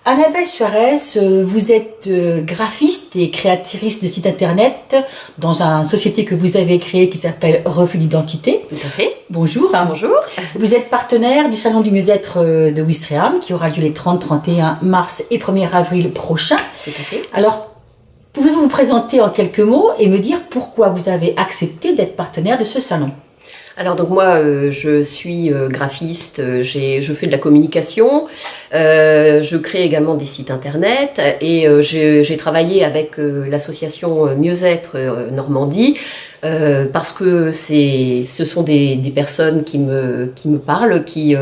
Annabelle Suarez, vous êtes graphiste et créatrice de site internet dans une société que vous avez créée qui s'appelle Reflet d'identité. Tout à fait. Bonjour. Bonjour. Vous êtes partenaire du Salon du mieux-être de Ouistreham qui aura lieu les 30, 31 mars et 1er avril prochains. Tout à fait. Alors, pouvez-vous vous présenter en quelques mots et me dire pourquoi vous avez accepté d'être partenaire de ce salon ? Alors donc moi je suis graphiste, je fais de la communication, je crée également des sites internet et j'ai travaillé avec l'association Mieux-être Normandie parce que ce sont des personnes qui me parlent, qui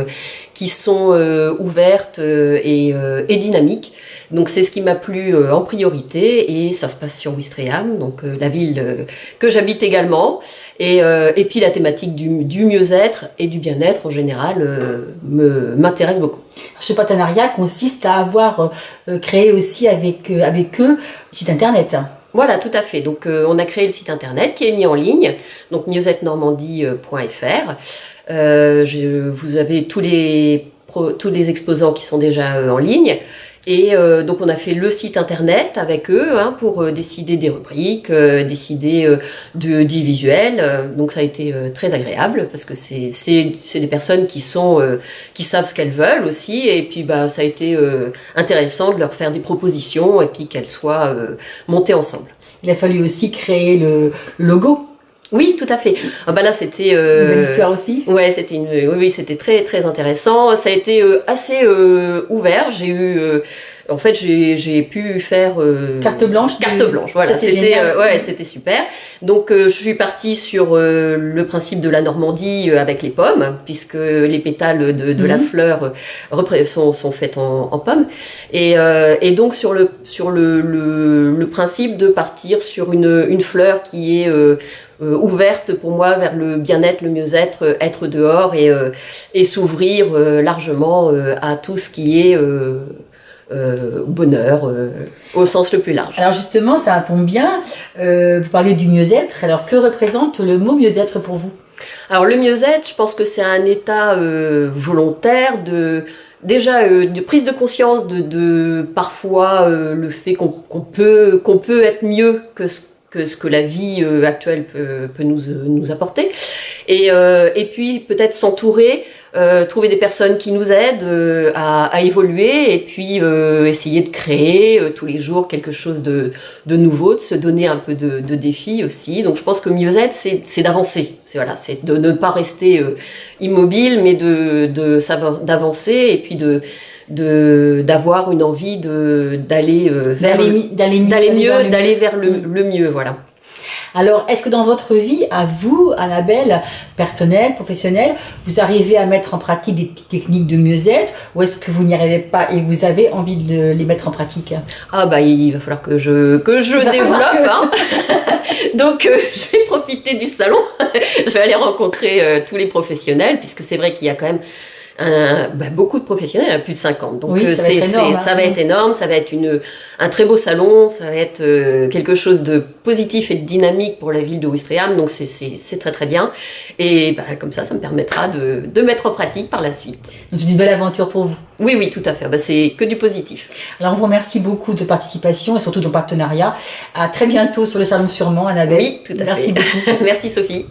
sont ouvertes et dynamiques. Donc c'est ce qui m'a plu en priorité et ça se passe sur Ouistreham, donc la ville que j'habite également. Et puis la thématique du mieux-être et du bien-être en général m'intéresse beaucoup. Ce partenariat consiste à avoir créé aussi avec eux un site internet. Voilà, tout à fait. Donc on a créé le site internet qui est mis en ligne, donc mieux-être-normandie.fr. Vous avez tous les exposants qui sont déjà en ligne. Et donc on a fait le site internet avec eux pour décider des rubriques, décider du visuel. Donc ça a été très agréable parce que c'est des personnes qui savent ce qu'elles veulent aussi. Et puis ça a été intéressant de leur faire des propositions et puis qu'elles soient montées ensemble. Il a fallu aussi créer le logo. Oui, tout à fait. Là, c'était une belle histoire aussi. Ouais, c'était très très intéressant. Ça a été assez ouvert. En fait, j'ai pu faire carte blanche. Voilà, c'était super. Donc, je suis partie sur le principe de la Normandie avec les pommes, puisque les pétales de la fleur sont faits en pommes. Et donc sur le principe de partir sur une fleur qui est ouverte pour moi vers le bien-être, le mieux-être, être dehors et s'ouvrir largement à tout ce qui est bonheur au sens le plus large. Alors justement, ça tombe bien, vous parlez du mieux-être, alors que représente le mot mieux-être pour vous ? Alors le mieux-être, je pense que c'est un état volontaire de prise de conscience de parfois le fait qu'on peut être mieux que ce que la vie actuelle peut nous apporter. Et puis peut-être s'entourer, trouver des personnes qui nous aident à évoluer et puis essayer de créer tous les jours quelque chose de nouveau, de se donner un peu de défis aussi. Donc je pense que mieux-être, c'est d'avancer. C'est de ne pas rester immobile, mais d'avancer et puis d'avoir une envie d'aller vers le mieux, voilà. Alors, est-ce que dans votre vie, à vous, Annabelle, personnelle, professionnelle, vous arrivez à mettre en pratique des petites techniques de mieux-être, ou est-ce que vous n'y arrivez pas et vous avez envie de les mettre en pratique ? Il va falloir que je développe. Donc, je vais profiter du salon. Je vais aller rencontrer tous les professionnels, puisque c'est vrai qu'il y a quand même beaucoup de professionnels, plus de 50. Donc oui, ça va être énorme, ça va être un très beau salon, ça va être quelque chose de positif et de dynamique pour la ville de Ouistreham, donc c'est très très bien. Et comme ça me permettra de mettre en pratique par la suite. Donc c'est une belle aventure pour vous. Oui, tout à fait. C'est que du positif. Alors on vous remercie beaucoup de votre participation et surtout de votre partenariat. À très bientôt sur le salon sûrement, Annabelle. Oui, tout à fait. Merci beaucoup. Merci Sophie.